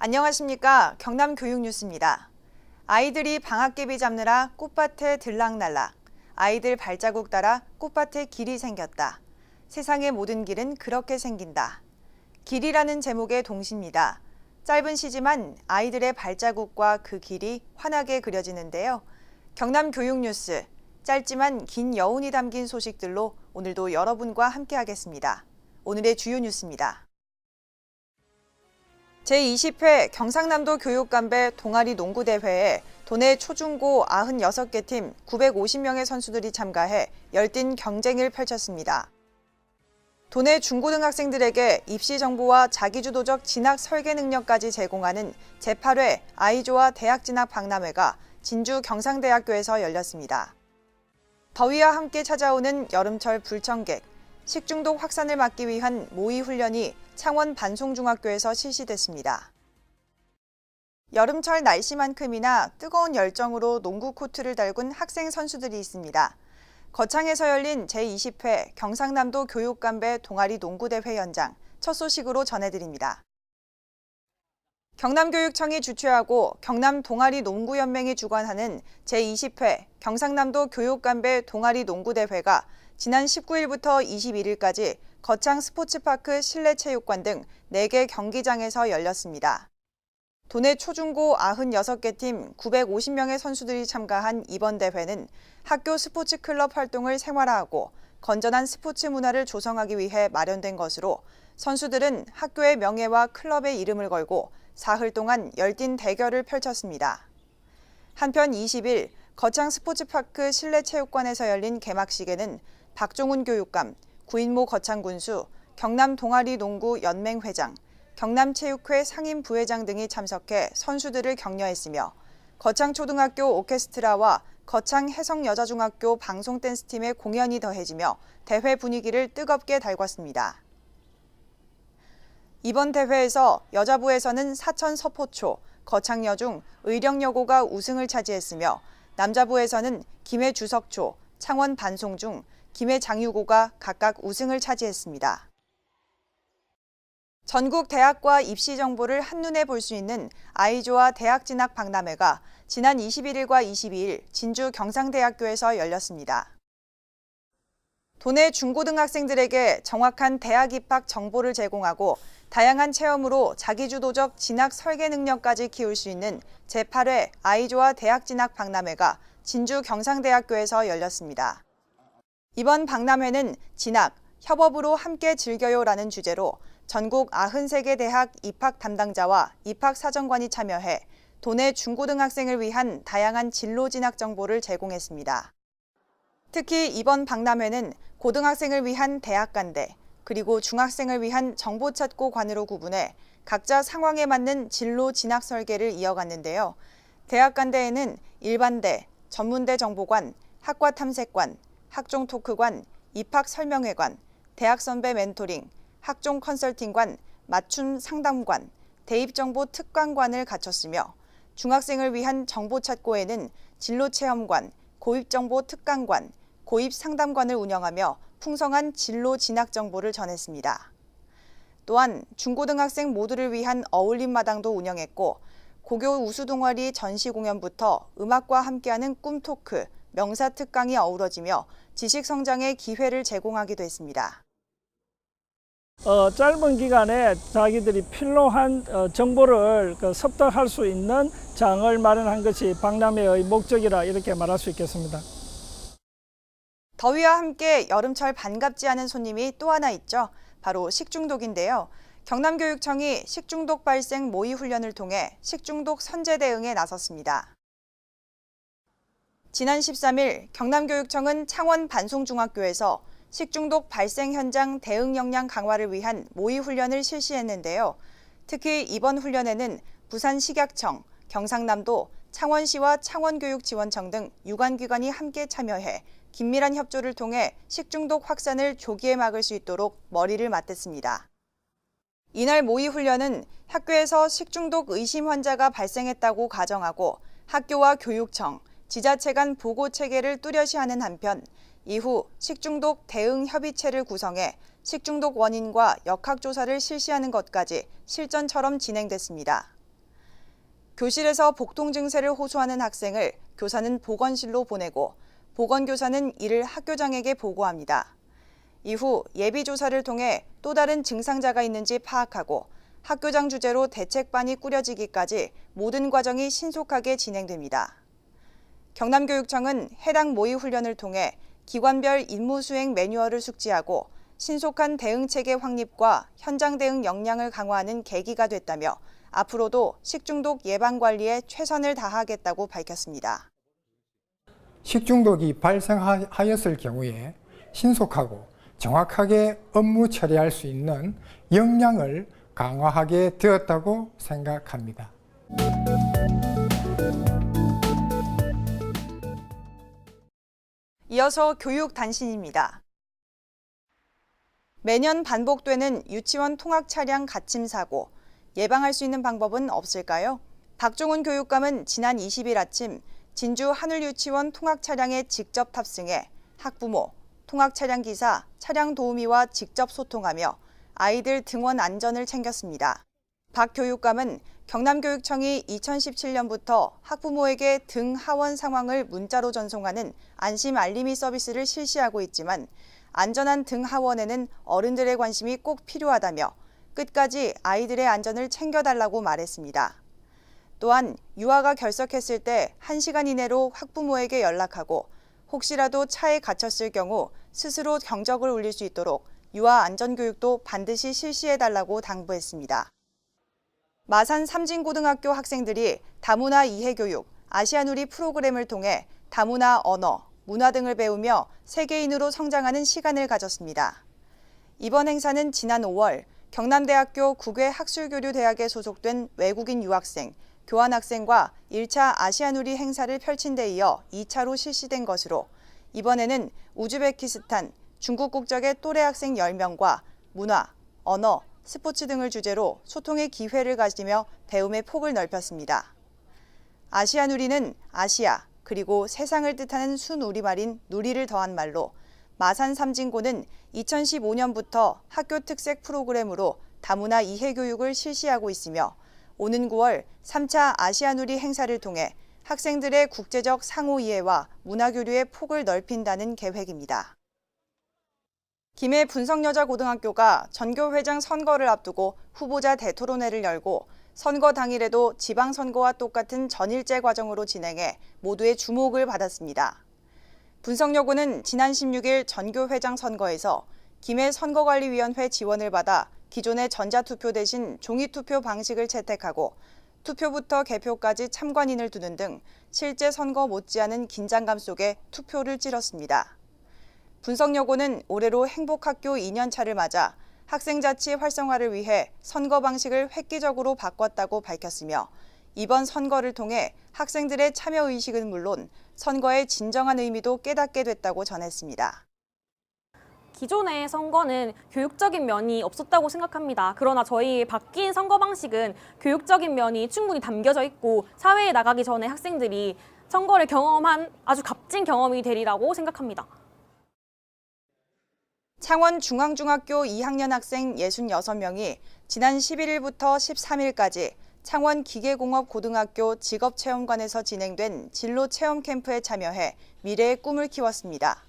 안녕하십니까. 경남교육뉴스입니다. 아이들이 방학개비 잡느라 꽃밭에 들락날락. 아이들 발자국 따라 꽃밭에 길이 생겼다. 세상의 모든 길은 그렇게 생긴다. 길이라는 제목의 동시입니다. 짧은 시지만 아이들의 발자국과 그 길이 환하게 그려지는데요. 경남교육뉴스, 짧지만 긴 여운이 담긴 소식들로 오늘도 여러분과 함께하겠습니다. 오늘의 주요 뉴스입니다. 제20회 경상남도 교육감배 동아리 농구대회에 도내 초중고 96개 팀 950명의 선수들이 참가해 열띤 경쟁을 펼쳤습니다. 도내 중고등학생들에게 입시 정보와 자기주도적 진학 설계 능력까지 제공하는 제8회 아이조아 대학 진학 박람회가 진주 경상대학교에서 열렸습니다. 더위와 함께 찾아오는 여름철 불청객, 식중독 확산을 막기 위한 모의 훈련이 창원 반송중학교에서 실시됐습니다. 여름철 날씨만큼이나 뜨거운 열정으로 농구 코트를 달군 학생 선수들이 있습니다. 거창에서 열린 제20회 경상남도 교육감배 동아리 농구대회 현장 첫 소식으로 전해드립니다. 경남교육청이 주최하고 경남동아리 농구연맹이 주관하는 제20회 경상남도 교육감배 동아리 농구대회가 지난 19일부터 21일까지 거창 스포츠파크 실내체육관 등 4개 경기장에서 열렸습니다. 도내 초중고 96개 팀 950명의 선수들이 참가한 이번 대회는 학교 스포츠 클럽 활동을 생활화하고 건전한 스포츠 문화를 조성하기 위해 마련된 것으로 선수들은 학교의 명예와 클럽의 이름을 걸고 사흘 동안 열띤 대결을 펼쳤습니다. 한편 20일 거창 스포츠파크 실내체육관에서 열린 개막식에는 박종훈 교육감, 구인모 거창군수, 경남동아리농구연맹회장, 경남체육회 상임부회장 등이 참석해 선수들을 격려했으며 거창초등학교 오케스트라와 거창해성여자중학교 방송댄스팀의 공연이 더해지며 대회 분위기를 뜨겁게 달궜습니다. 이번 대회에서 여자부에서는 사천서포초, 거창여중, 의령여고가 우승을 차지했으며 남자부에서는 김해주석초, 창원 반송중, 김해장유고가 각각 우승을 차지했습니다. 전국 대학과 입시 정보를 한눈에 볼 수 있는 아이조아 대학 진학 박람회가 지난 21일과 22일 진주 경상대학교에서 열렸습니다. 도내 중고등학생들에게 정확한 대학 입학 정보를 제공하고 다양한 체험으로 자기주도적 진학 설계 능력까지 키울 수 있는 제8회 아이조아 대학 진학 박람회가 진주 경상대학교에서 열렸습니다. 이번 박람회는 진학, 협업으로 함께 즐겨요라는 주제로 전국 93개 대학 입학 담당자와 입학사정관이 참여해 도내 중고등학생을 위한 다양한 진로 진학 정보를 제공했습니다. 특히 이번 박람회는 고등학생을 위한 대학간대, 그리고 중학생을 위한 정보찾고관으로 구분해 각자 상황에 맞는 진로 진학 설계를 이어갔는데요. 대학간대에는 일반대, 전문대 정보관, 학과 탐색관, 학종 토크관, 입학 설명회관, 대학 선배 멘토링, 학종 컨설팅관, 맞춤 상담관, 대입정보 특강관을 갖췄으며 중학생을 위한 정보찾고에는 진로체험관, 고입정보 특강관, 고입상담관을 운영하며 풍성한 진로 진학 정보를 전했습니다. 또한 중고등학생 모두를 위한 어울림마당도 운영했고 고교 우수동아리 전시공연부터 음악과 함께하는 꿈토크, 명사특강이 어우러지며 지식성장의 기회를 제공하기도 했습니다. 짧은 기간에 자기들이 필요한 정보를 습득할 수 있는 장을 마련한 것이 박람회의 목적이라 이렇게 말할 수 있겠습니다. 더위와 함께 여름철 반갑지 않은 손님이 또 하나 있죠. 바로 식중독인데요. 경남교육청이 식중독 발생 모의 훈련을 통해 식중독 선제 대응에 나섰습니다. 지난 13일 경남교육청은 창원 반송중학교에서 식중독 발생 현장 대응 역량 강화를 위한 모의 훈련을 실시했는데요. 특히 이번 훈련에는 부산식약청, 경상남도, 창원시와 창원교육지원청 등 유관기관이 함께 참여해 긴밀한 협조를 통해 식중독 확산을 조기에 막을 수 있도록 머리를 맞댔습니다. 이날 모의 훈련은 학교에서 식중독 의심 환자가 발생했다고 가정하고 학교와 교육청, 지자체 간 보고 체계를 뚜렷이하는 한편 이후 식중독 대응 협의체를 구성해 식중독 원인과 역학조사를 실시하는 것까지 실전처럼 진행됐습니다. 교실에서 복통 증세를 호소하는 학생을 교사는 보건실로 보내고 보건교사는 이를 학교장에게 보고합니다. 이후 예비조사를 통해 또 다른 증상자가 있는지 파악하고 학교장 주재로 대책반이 꾸려지기까지 모든 과정이 신속하게 진행됩니다. 경남교육청은 해당 모의 훈련을 통해 기관별 임무 수행 매뉴얼을 숙지하고 신속한 대응체계 확립과 현장 대응 역량을 강화하는 계기가 됐다며 앞으로도 식중독 예방 관리에 최선을 다하겠다고 밝혔습니다. 식중독이 발생하였을 경우에 신속하고 정확하게 업무 처리할 수 있는 역량을 강화하게 되었다고 생각합니다. 이어서 교육 단신입니다. 매년 반복되는 유치원 통학 차량 갇힘 사고, 예방할 수 있는 방법은 없을까요? 박종훈 교육감은 지난 20일 아침 진주 하늘유치원 통학 차량에 직접 탑승해 학부모, 통학 차량 기사, 차량 도우미와 직접 소통하며 아이들 등원 안전을 챙겼습니다. 박 교육감은 경남교육청이 2017년부터 학부모에게 등 하원 상황을 문자로 전송하는 안심 알림이 서비스를 실시하고 있지만 안전한 등 하원에는 어른들의 관심이 꼭 필요하다며 끝까지 아이들의 안전을 챙겨달라고 말했습니다. 또한 유아가 결석했을 때 1시간 이내로 학부모에게 연락하고 혹시라도 차에 갇혔을 경우 스스로 경적을 울릴 수 있도록 유아 안전교육도 반드시 실시해달라고 당부했습니다. 마산 삼진고등학교 학생들이 다문화 이해교육, 아시아누리 프로그램을 통해 다문화 언어, 문화 등을 배우며 세계인으로 성장하는 시간을 가졌습니다. 이번 행사는 지난 5월 경남대학교 국외학술교류대학에 소속된 외국인 유학생, 교환학생과 1차 아시아누리 행사를 펼친 데 이어 2차로 실시된 것으로 이번에는 우즈베키스탄, 중국 국적의 또래 학생 10명과 문화, 언어, 스포츠 등을 주제로 소통의 기회를 가지며 배움의 폭을 넓혔습니다. 아시아누리는 아시아, 그리고 세상을 뜻하는 순우리말인 누리를 더한 말로 마산 삼진고는 2015년부터 학교 특색 프로그램으로 다문화 이해교육을 실시하고 있으며 오는 9월 3차 아시아누리 행사를 통해 학생들의 국제적 상호이해와 문화교류의 폭을 넓힌다는 계획입니다. 김해 분석여자고등학교가 전교회장 선거를 앞두고 후보자 대토론회를 열고 선거 당일에도 지방선거와 똑같은 전일제 과정으로 진행해 모두의 주목을 받았습니다. 분석여고는 지난 16일 전교회장 선거에서 김해 선거관리위원회 지원을 받아 기존의 전자투표 대신 종이투표 방식을 채택하고 투표부터 개표까지 참관인을 두는 등 실제 선거 못지않은 긴장감 속에 투표를 치렀습니다. 분석여고는 올해로 행복학교 2년차를 맞아 학생자치 활성화를 위해 선거 방식을 획기적으로 바꿨다고 밝혔으며 이번 선거를 통해 학생들의 참여의식은 물론 선거의 진정한 의미도 깨닫게 됐다고 전했습니다. 기존의 선거는 교육적인 면이 없었다고 생각합니다. 그러나 저희 바뀐 선거 방식은 교육적인 면이 충분히 담겨져 있고 사회에 나가기 전에 학생들이 선거를 경험한 아주 값진 경험이 되리라고 생각합니다. 창원 중앙중학교 2학년 학생 66명이 지난 11일부터 13일까지 창원 기계공업고등학교 직업체험관에서 진행된 진로체험 캠프에 참여해 미래의 꿈을 키웠습니다.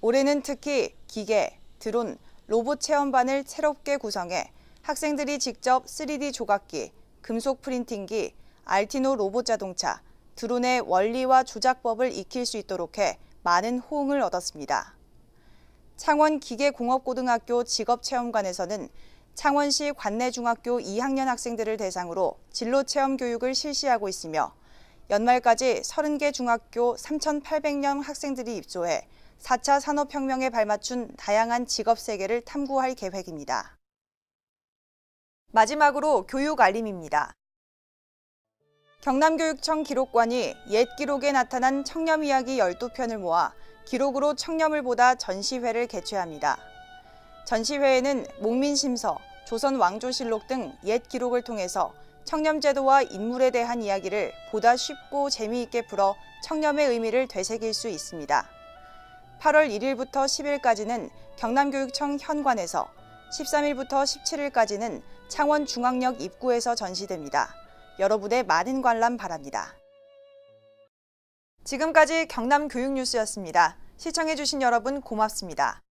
올해는 특히 기계, 드론, 로봇 체험반을 새롭게 구성해 학생들이 직접 3D 조각기, 금속 프린팅기, 알티노 로봇 자동차, 드론의 원리와 조작법을 익힐 수 있도록 해 많은 호응을 얻었습니다. 창원 기계공업고등학교 직업체험관에서는 창원시 관내중학교 2학년 학생들을 대상으로 진로체험 교육을 실시하고 있으며 연말까지 30개 중학교 3,800명 학생들이 입소해 4차 산업혁명에 발맞춘 다양한 직업 세계를 탐구할 계획입니다. 마지막으로 교육 알림입니다. 경남교육청 기록관이 옛 기록에 나타난 청렴 이야기 12편을 모아 기록으로 청렴을 보다 전시회를 개최합니다. 전시회에는 목민심서, 조선 왕조실록 등 옛 기록을 통해서 청렴제도와 인물에 대한 이야기를 보다 쉽고 재미있게 풀어 청렴의 의미를 되새길 수 있습니다. 8월 1일부터 10일까지는 경남교육청 현관에서, 13일부터 17일까지는 창원중앙역 입구에서 전시됩니다. 여러분의 많은 관람 바랍니다. 지금까지 경남 교육뉴스였습니다. 시청해주신 여러분 고맙습니다.